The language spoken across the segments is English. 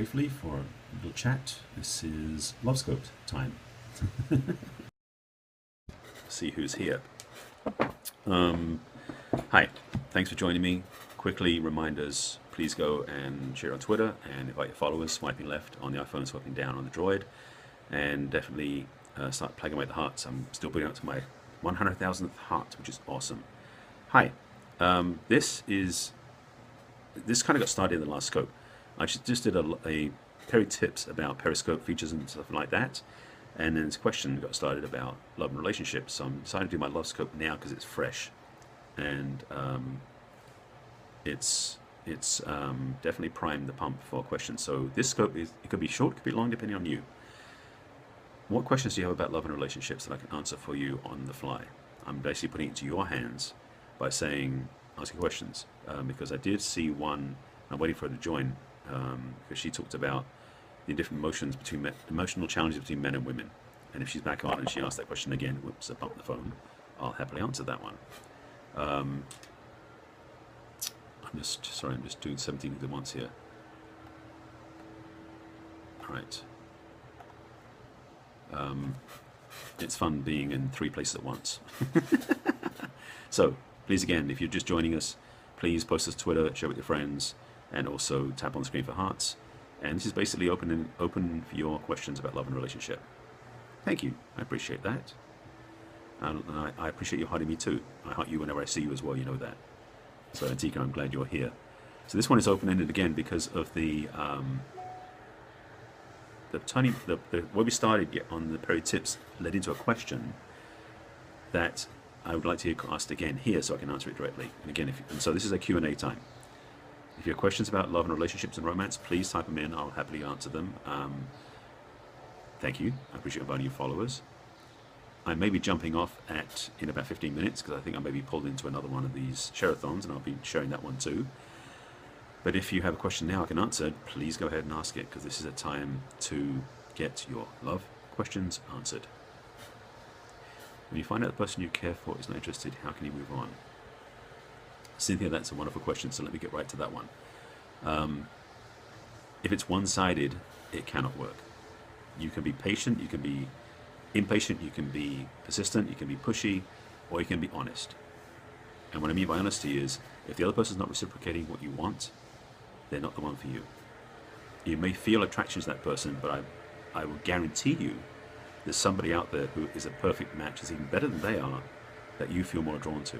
briefly for a little chat. This is Love Scoped time. See who's here. Hi, thanks for joining me. Quickly, reminders, please go and share on Twitter and invite your followers, swiping left on the iPhone, swiping down on the Droid, and definitely start plugging away the hearts. I'm still putting out to my 100,000th heart, which is awesome. Hi, this kind of got started in the last scope. I just did a Perry tips about Periscope features and stuff like that, and then this question got started about love and relationships. So I'm deciding to do my love scope now because it's fresh, and it's definitely primed the pump for questions. So this scope it could be short, could be long, depending on you. What questions do you have about love and relationships that I can answer for you on the fly? I'm basically putting it into your hands by saying, asking questions, because I did see one. I'm waiting for her to join because she talked about the different emotional challenges between men and women. And if she's back on and she asked that question again, whoops, I bumped the phone, I'll happily answer that one. I'm just doing 17 things at once here. All right. It's fun being in 3 places at once. So please, again, if you're just joining us, please post us to Twitter, share with your friends, and also tap on the screen for hearts. And this is basically open for your questions about love and relationship. Thank you. I appreciate that. And I appreciate you hearting me too. I heart you whenever I see you as well, you know that. So Antika, I'm glad you're here. So this one is open-ended again because of the where we started on the Perry tips led into a question that I would like to hear asked again here, so I can answer it directly. And again, so this is a Q&A time. If you have questions about love and relationships and romance, please type them in. I'll happily answer them. Thank you. I appreciate inviting your followers. I may be jumping off in about 15 minutes because I think I may be pulled into another one of these share-a-thons, and I'll be sharing that one too. But if you have a question now I can answer, please go ahead and ask it, because this is a time to get your love questions answered. When you find out the person you care for is not interested, how can you move on? Cynthia, that's a wonderful question, so let me get right to that one. If it's one-sided, it cannot work. You can be patient, you can be impatient, you can be persistent, you can be pushy, or you can be honest. And what I mean by honesty is, if the other person's not reciprocating what you want, they're not the one for you. You may feel attraction to that person, but I will guarantee you there's somebody out there who is a perfect match, is even better than they are, that you feel more drawn to.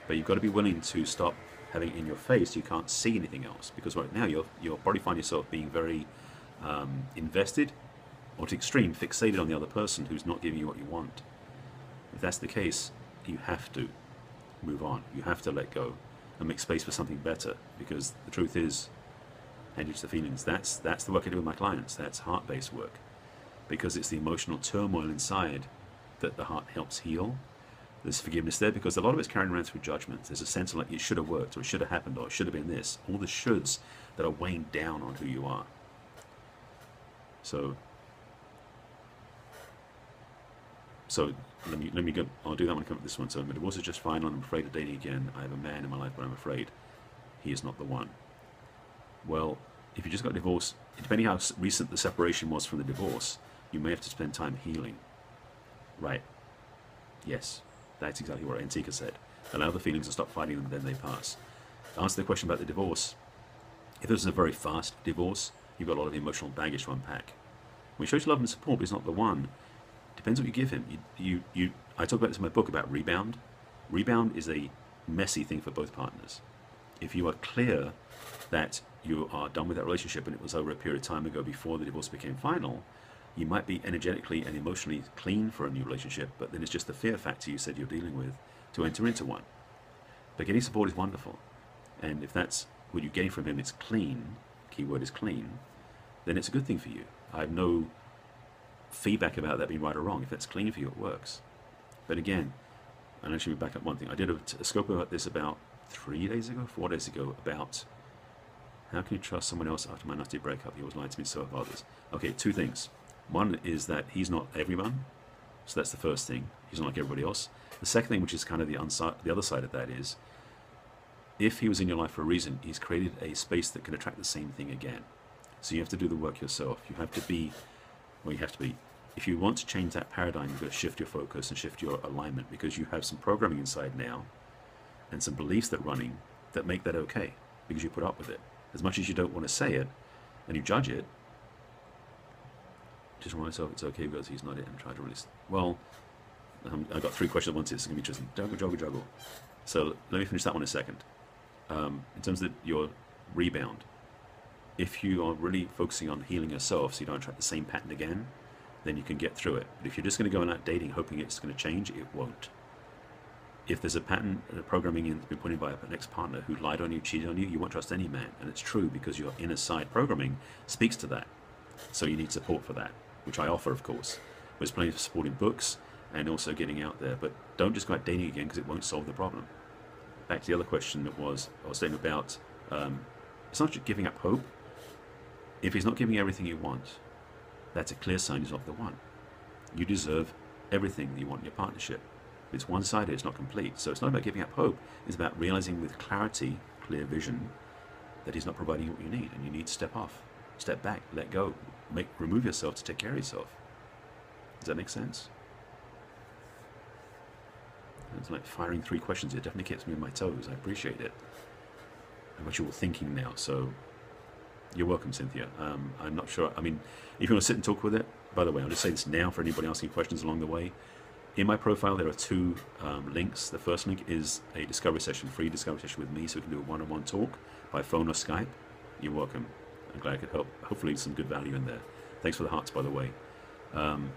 But you've got to be willing to stop having it in your face. You can't see anything else, because right now you'll probably find yourself being very invested, or to extreme, fixated on the other person who's not giving you what you want. If that's the case, you have to move on. You have to let go and make space for something better, because the truth is, and it's the feelings, that's the work I do with my clients. That's heart-based work, because it's the emotional turmoil inside that the heart helps heal. There's forgiveness there, because a lot of it's carrying around through judgments. There's a sense of like, it should have worked, or it should have happened, or it should have been this. All the shoulds that are weighing down on who you are. So let me go. I'll do that when I come up with this one. So my divorce is just fine, and I'm afraid of dating again. I have a man in my life, but I'm afraid he is not the one. Well, if you just got divorced, depending how recent the separation was from the divorce, you may have to spend time healing. Right. Yes. That's exactly what Antika said. Allow the feelings to stop fighting them, then they pass. To answer the question about the divorce, if this is a very fast divorce, you've got a lot of emotional baggage to unpack. When he shows you love and support, but he's not the one, depends what you give him. I talk about this in my book about rebound. Rebound is a messy thing for both partners. If you are clear that you are done with that relationship and it was over a period of time ago before the divorce became final, you might be energetically and emotionally clean for a new relationship, but then it's just the fear factor you said you're dealing with to enter into one. But getting support is wonderful. And if that's what you're getting from him, it's clean, keyword is clean, then it's a good thing for you. I have no feedback about that being right or wrong. If it's clean for you, it works. But again, and actually back up one thing, I did a scope about this about 4 days ago, about how can you trust someone else after my nasty breakup? He always lied to me, so have others. Okay, 2 things. One is that he's not everyone, so that's the first thing. He's not like everybody else. The second thing, which is kind of the other side of that, is if he was in your life for a reason, he's created a space that can attract the same thing again. So you have to do the work yourself. You have to be, well, you have to be. If you want to change that paradigm, you've got to shift your focus and shift your alignment, because you have some programming inside now and some beliefs that are running that make that okay, because you put up with it. As much as you don't want to say it and you judge it, just remind yourself it's okay because he's not it, and try to release. Well, I've got 3 questions at once. It's going to be interesting. Juggle. So let me finish that one in a second. In terms of your rebound, if you are really focusing on healing yourself so you don't attract the same pattern again, then you can get through it. But if you're just going to go out dating hoping it's going to change, it won't. If there's a pattern, programming in, been put in by an ex-partner who lied on you, cheated on you, you won't trust any man. And it's true, because your inner side programming speaks to that. So you need support for that, which I offer, of course. There's plenty of support in books and also getting out there. But don't just go out dating again, because it won't solve the problem. Back to the other question that I was saying about, it's not just giving up hope. If he's not giving you everything you want, that's a clear sign he's not the one. You deserve everything that you want in your partnership. If it's one-sided, it's not complete. So it's not about giving up hope. It's about realizing with clarity, clear vision, that he's not providing you what you need, and you need to step off, step back, let go, remove yourself to take care of yourself. Does that make sense? It's like firing 3 questions. It definitely keeps me on my toes. I appreciate it. And what you're all thinking now. So you're welcome, Cynthia. I'm not sure. I mean, if you want to sit and talk with it, by the way, I'll just say this now for anybody asking questions along the way. In my profile, there are 2 links. The first link is a discovery session, free discovery session with me, so we can do a one-on-one talk by phone or Skype. You're welcome. I'm glad I could help. Hopefully some good value in there. Thanks for the hearts, by the way. I'm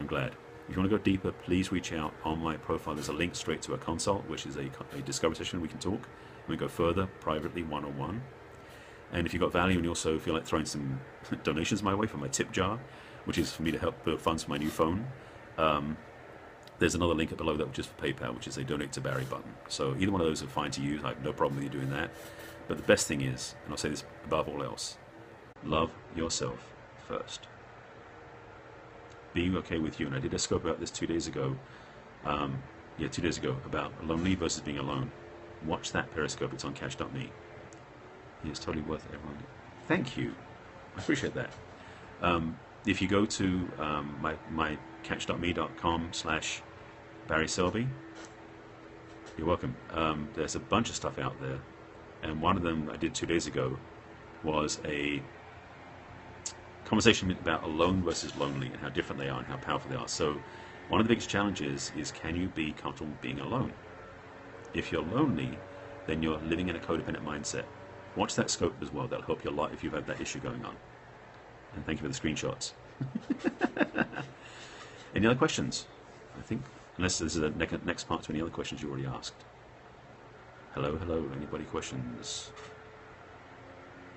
glad. If you want to go deeper, please reach out. On my profile, there's a link straight to a consult, which is a discovery session. We can talk. We go further, privately, one-on-one. And if you've got value and you also feel like throwing some donations my way from my tip jar, which is for me to help build funds for my new phone, there's another link below that, which is for PayPal, which is a donate to Barry button. So either one of those are fine to use. I have no problem with you doing that. But the best thing is, and I'll say this above all else, love yourself first. Being okay with you. And I did a scope about this 2 days ago. 2 days ago, about lonely versus being alone. Watch that Periscope. It's on catch.me. It's totally worth it, everyone. Thank you. I appreciate that. If you go to my catch.me.com/barryselby, you're welcome. There's a bunch of stuff out there, and one of them I did 2 days ago was a conversation about alone versus lonely and how different they are and how powerful they are. So one of the biggest challenges is, can you be comfortable being alone? If you're lonely, then you're living in a codependent mindset. Watch that scope as well. That'll help you a lot if you've had that issue going on. And thank you for the screenshots. Any other questions? I think, unless this is the next part to any other questions you already asked. Hello. Anybody questions?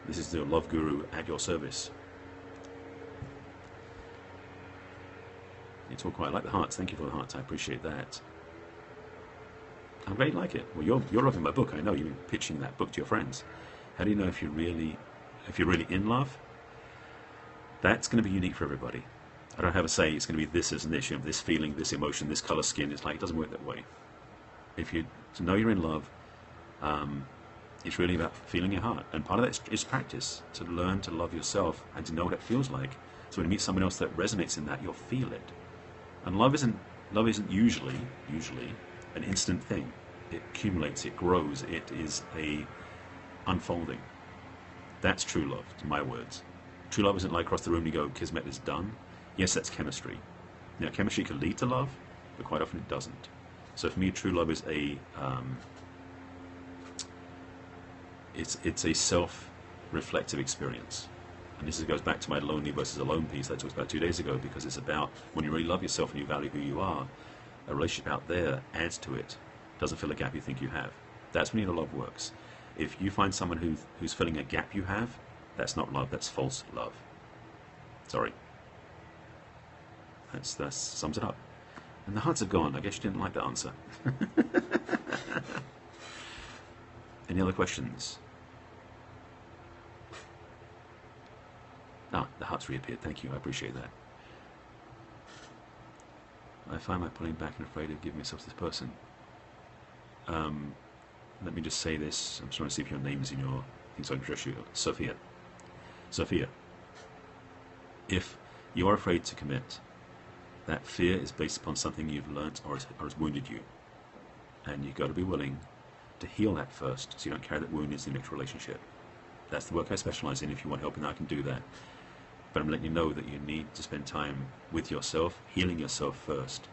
This is the Love Guru at your service. You talk quite like the hearts. Thank you for the hearts. I appreciate that. I'm glad you like it. Well, you're loving my book. I know you've been pitching that book to your friends. How do you know if you're really in love? That's going to be unique for everybody. I don't have a say it's going to be this and this, this feeling, this emotion, this color skin. It's like, it doesn't work that way. If you know you're in love, it's really about feeling your heart. And part of that is practice, to learn to love yourself and to know what it feels like. So when you meet someone else that resonates in that, you'll feel it. And love isn't usually an instant thing. It accumulates, it grows, it is a unfolding. That's true love, in my words. True love isn't like across the room and you go, kismet is done. Yes, that's chemistry. Now, chemistry can lead to love, but quite often it doesn't. So for me, true love is it's a self-reflective experience. And this goes back to my lonely versus alone piece that I talked about 2 days ago, because it's about when you really love yourself and you value who you are, a relationship out there adds to it. Doesn't fill a gap you think you have. That's when your love works. If you find someone who's filling a gap you have, that's not love, that's false love. Sorry. That sums it up. And the hearts are gone. I guess you didn't like the answer. Any other questions? Ah, the hearts reappeared. Thank you. I appreciate that. I find my pulling back and afraid of giving myself to this person. Let me just say this. I'm just trying to see if your name is in your thing so I can address you. Sophia. If you're afraid to commit, that fear is based upon something you've learnt or has wounded you. And you've got to be willing to heal that first so you don't carry that wound into the next relationship. That's the work I specialize in. If you want help in that, I can do that. But I'm letting you know that you need to spend time with yourself, healing yourself first.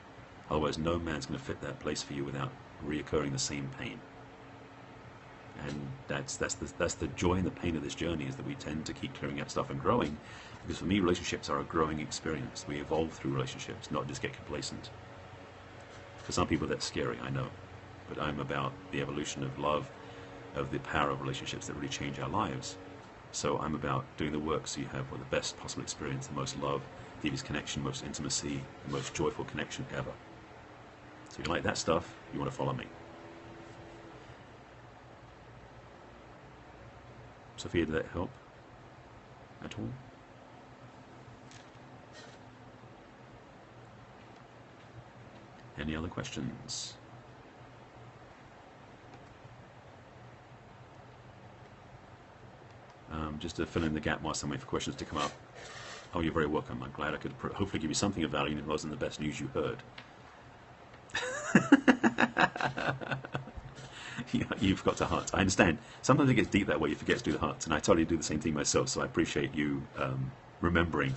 Otherwise, no man's going to fit that place for you without reoccurring the same pain. And that's the joy and the pain of this journey, is that we tend to keep clearing out stuff and growing. Because for me, relationships are a growing experience. We evolve through relationships, not just get complacent. For some people, that's scary, I know. But I'm about the evolution of love, of the power of relationships that really change our lives. So I'm about doing the work so you have the best possible experience, the most love, deepest connection, most intimacy, the most joyful connection ever. So if you like that stuff, you want to follow me. Sophia, did that help at all? Any other questions? Just to fill in the gap whilst I'm waiting for questions to come up. Oh, you're very welcome. I'm glad I could hopefully give you something of value, and it wasn't the best news you heard. You've got to heart. I understand. Sometimes it gets deep that way. You forget to do the hearts, and I totally do the same thing myself. So I appreciate you remembering.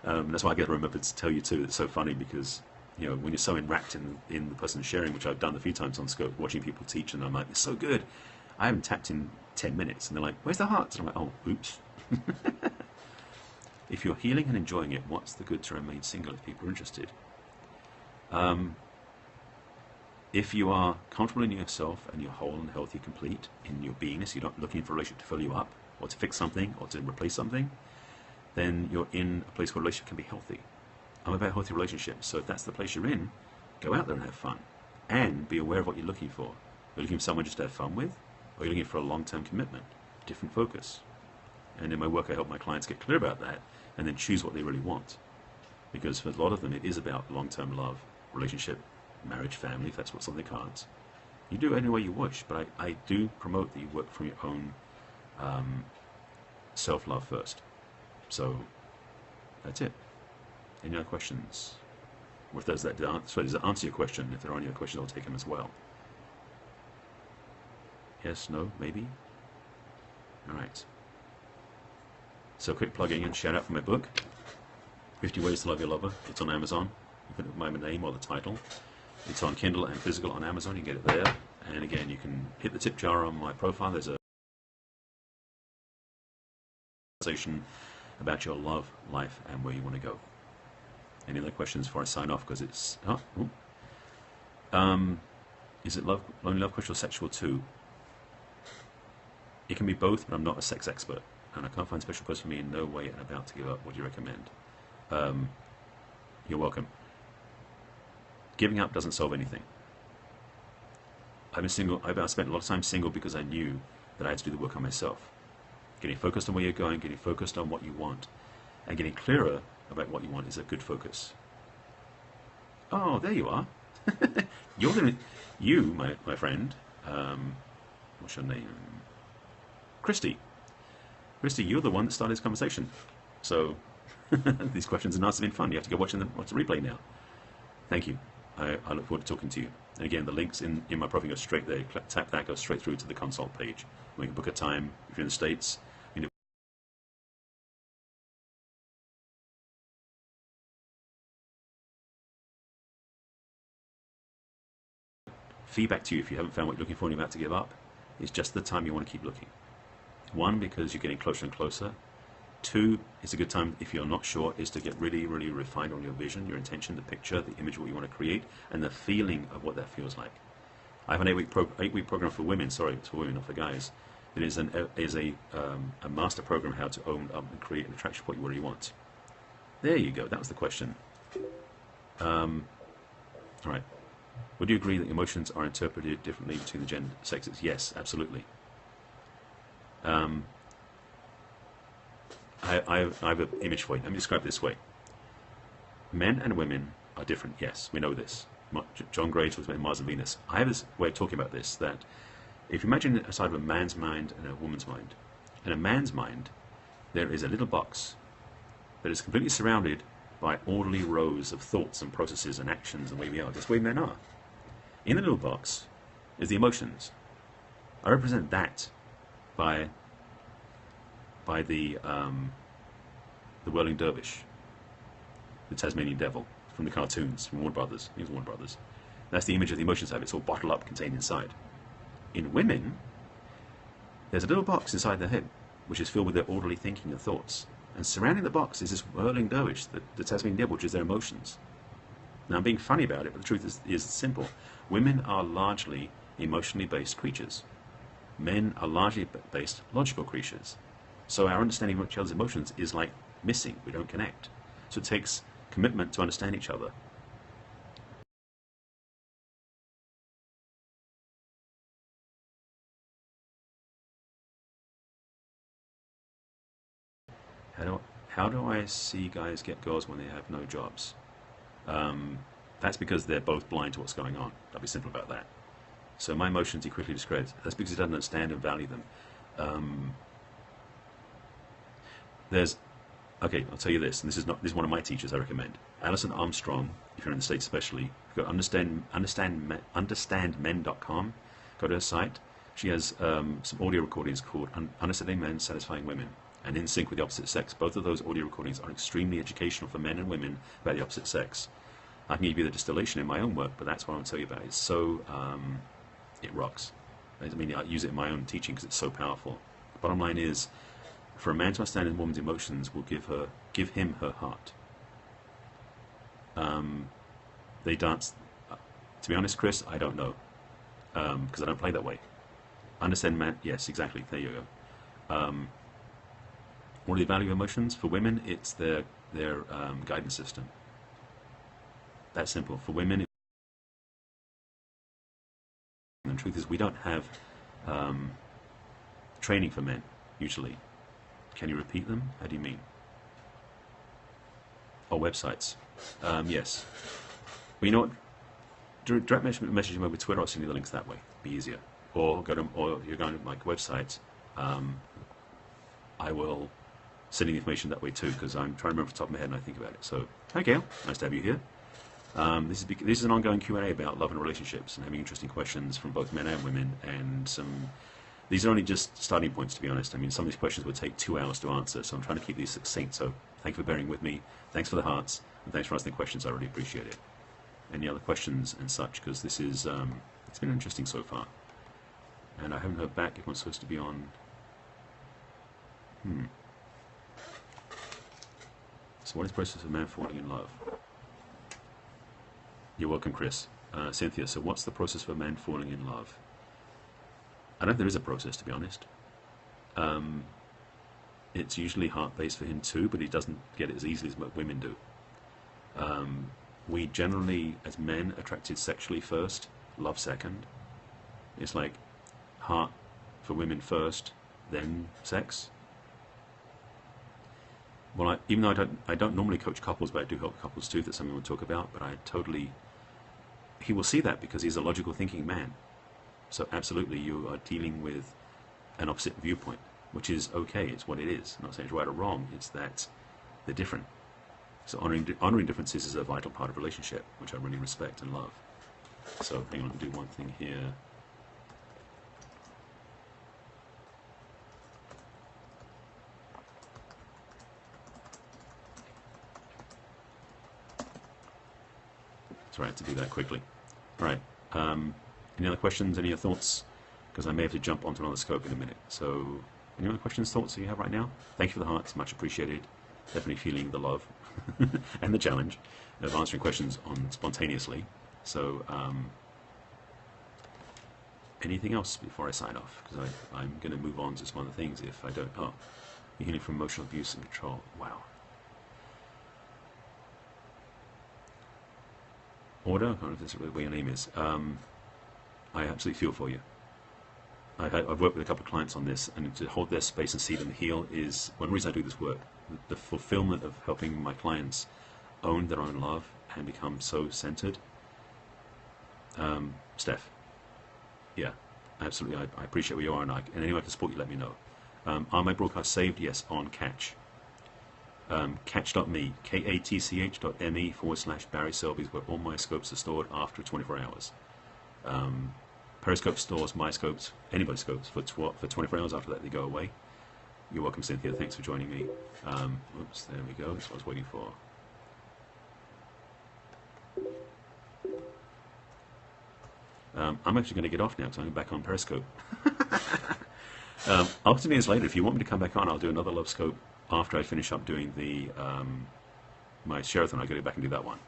That's why I get to remember to tell you too. It's so funny because when you're so enwrapped in the person sharing, which I've done a few times on Scope, watching people teach, and I'm like, it's so good. I haven't tapped in 10 minutes, and they're like, where's the hearts? And I'm like, oh, oops. If you're healing and enjoying it, what's the good to remain single if people are interested? If you are comfortable in yourself and you're whole and healthy, complete in your beingness, you're not looking for a relationship to fill you up or to fix something or to replace something, then you're in a place where a relationship can be healthy. I'm about healthy relationships, so if that's the place you're in, go out there and have fun. And be aware of what you're looking for. You're looking for someone just to have fun with, or you're looking for a long-term commitment, different focus. And in my work, I help my clients get clear about that and then choose what they really want. Because for a lot of them, it is about long-term love, relationship, marriage, family, if that's what's on the cards. You do it any way you wish, but I do promote that you work from your own self-love first. So that's it. Any other questions? Or if there's that, does that answer your question? If there are any other questions, I'll take them as well. Yes, no, maybe? All right. So quick plugging and shout out for my book, 50 Ways to Love Your Lover. It's on Amazon. You put my name or the title. It's on Kindle and physical on Amazon. You can get it there. And again, you can hit the tip jar on my profile. There's a conversation about your love, life, and where you want to go. Any other questions before I sign off? Because it's... is it only love question or sexual too? It can be both, but I'm not a sex expert. And I can't find a special person for me in no way and about to give up. What do you recommend? You're welcome. Giving up doesn't solve anything. I've been single. I've spent a lot of time single because I knew that I had to do the work on myself. Getting focused on where you're going, getting focused on what you want, and getting clearer about what you want is a good focus. Oh, there you are. You, my friend, what's your name? Christy. Christy, you're the one that started this conversation. So these questions and answers have been fun. You have to go watch the replay now. Thank you. I look forward to talking to you. And again, the links in my profile go straight there. Tap that, goes straight through to the consult page. We can book a time if you're in the States. Feedback to you if you haven't found what you're looking for and you're about to give up. It's just the time you want to keep looking. 1, because you're getting closer and closer. 2, it's a good time, if you're not sure, is to get really, really refined on your vision, your intention, the picture, the image of what you want to create, and the feeling of what that feels like. I have an 8-week program for women. Sorry, it's for women, not for guys. It is a master program how to own up and create an attraction for what you really want. There you go. That was the question. All right. Would you agree that emotions are interpreted differently between the sexes? Yes, absolutely. I have an image for you. Let me describe it this way. Men and women are different. Yes, we know this. John Gray talks about Mars and Venus. I have this way of talking about this, that if you imagine a side of a man's mind and a woman's mind, in a man's mind, there is a little box that is completely surrounded by orderly rows of thoughts and processes and actions and the way we are, just the way men are. In the little box is the emotions. I represent that by the whirling dervish, the Tasmanian devil from the cartoons from Warner Brothers. It was Warner Brothers. That's the image of the emotions have. It's all bottled up, contained inside. In women, there's a little box inside their head which is filled with their orderly thinking and thoughts. And surrounding the box is this whirling dervish, the Tasmanian devil, which is their emotions. Now, I'm being funny about it, but the truth is simple. Women are largely emotionally based creatures. Men are largely based logical creatures. So our understanding of each other's emotions is like missing. We don't connect. So it takes commitment to understand each other. How do I see guys get girls when they have no jobs? That's because they're both blind to what's going on. I'll be simple about that. So my emotions he quickly discredits. That's because he doesn't understand and value them. Okay, I'll tell you this, and this is one of my teachers I recommend. Alison Armstrong, if you're in the States especially, go to understandmen.com, go to her site. She has some audio recordings called Understanding Men, Satisfying Women, and In Sync with the Opposite Sex. Both of those audio recordings are extremely educational for men and women about the opposite sex. I can give you the distillation in my own work, but that's what I want to tell you about. It's so, it rocks. I mean, I use it in my own teaching because it's so powerful. The bottom line is, for a man to understand a woman's emotions will give him her heart. They dance. To be honest, Chris, I don't know, because I don't play that way. Understand man? Yes, exactly. There you go. What are the value of emotions? For women, it's their guidance system. That's simple. For women, and the truth is, we don't have training for men usually. Can you repeat them? How do you mean? Oh, websites. Yes. Well, you know what? Direct message me over Twitter. I'll send you the links that way. Be easier. Or you're going to my website. I will send you the information that way too, because I'm trying to remember off the top of my head and I think about it. So, hi Gail, nice to have you here. This is an ongoing Q&A about love and relationships and having interesting questions from both men and women, and these are only just starting points, to be honest. I mean, some of these questions would take 2 hours to answer, so I'm trying to keep these succinct. So thank you for bearing with me. Thanks for the hearts, and thanks for asking the questions. I really appreciate it. Any other questions and such, because this is, it's been interesting so far. And I haven't heard back if I'm supposed to be on. So what is the process of a man falling in love? You're welcome, Chris. Cynthia, so what's the process for a man falling in love? I don't think there is a process, to be honest. It's usually heart-based for him too, but he doesn't get it as easily as women do. We generally, as men, attracted sexually first, love second. It's like heart for women first, then sex. Well, even though I don't normally coach couples, but I do help couples too. That's something we'll talk about. But he will see that because he's a logical thinking man. So absolutely, you are dealing with an opposite viewpoint, which is okay. It's what it is. I'm not saying it's right or wrong. It's that they're different. So honoring differences is a vital part of a relationship, which I really respect and love. So hang on, I'll do one thing here. Sorry, I had to do that quickly. All right. Any other questions? Any other thoughts? Because I may have to jump onto another scope in a minute. So, any other questions, thoughts that you have right now? Thank you for the hearts. Much appreciated. Definitely feeling the love and the challenge of answering questions spontaneously. So, anything else before I sign off? Because I'm going to move on to some other things if I don't. Oh, you're healing from emotional abuse and control. Wow. Order, I don't know if that's what your name is. I absolutely feel for you. I've worked with a couple of clients on this, and to hold their space and see them heal is one reason I do this work. The fulfillment of helping my clients own their own love and become so centered. Steph, yeah, absolutely. I appreciate where you are, and any way I can support you, let me know. Are my broadcasts saved? Yes, on Catch. catch.me, katch.me/barryselby, where all my scopes are stored after 24 hours. Periscope stores my scopes, anybody's scopes, for 24 hours. After that, they go away. You're welcome, Cynthia. Thanks for joining me. Oops, there we go. That's what I was waiting for. I'm actually going to get off now because I'm back on Periscope. Up to minutes later, if you want me to come back on, I'll do another love scope after I finish up doing the my Sherathon. I'll go back and do that one.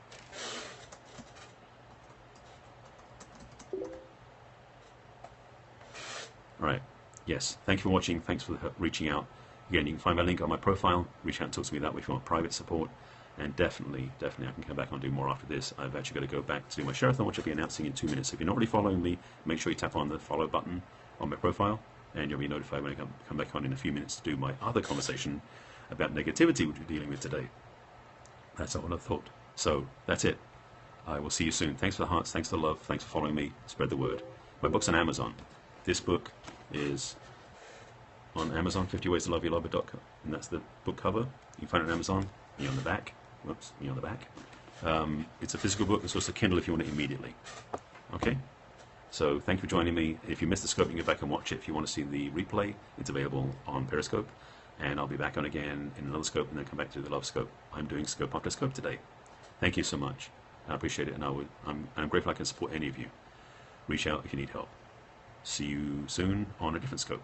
All right. Yes. Thank you for watching. Thanks for reaching out. Again, you can find my link on my profile. Reach out and talk to me that way if you want private support. And definitely, I can come back and do more after this. I've actually got to go back to do my Sherathon, which I'll be announcing in 2 minutes. So if you're not already following me, make sure you tap on the follow button on my profile, and you'll be notified when I come back on in a few minutes to do my other conversation about negativity, which we're dealing with today. That's not what I thought. So that's it. I will see you soon. Thanks for the hearts. Thanks for the love. Thanks for following me. Spread the word. My book's on Amazon. This book is on Amazon, 50 Ways to Love Your Lover.com, and that's the book cover. You can find it on Amazon. Me on the back. Whoops, me on the back. It's a physical book. It's also Kindle if you want it immediately. Okay? So thank you for joining me. If you missed the scope, you can go back and watch it. If you want to see the replay, it's available on Periscope. And I'll be back on again in another scope and then come back to the love scope. I'm doing scope after scope today. Thank you so much. I appreciate it, and I'm grateful I can support any of you. Reach out if you need help. See you soon on a different scope.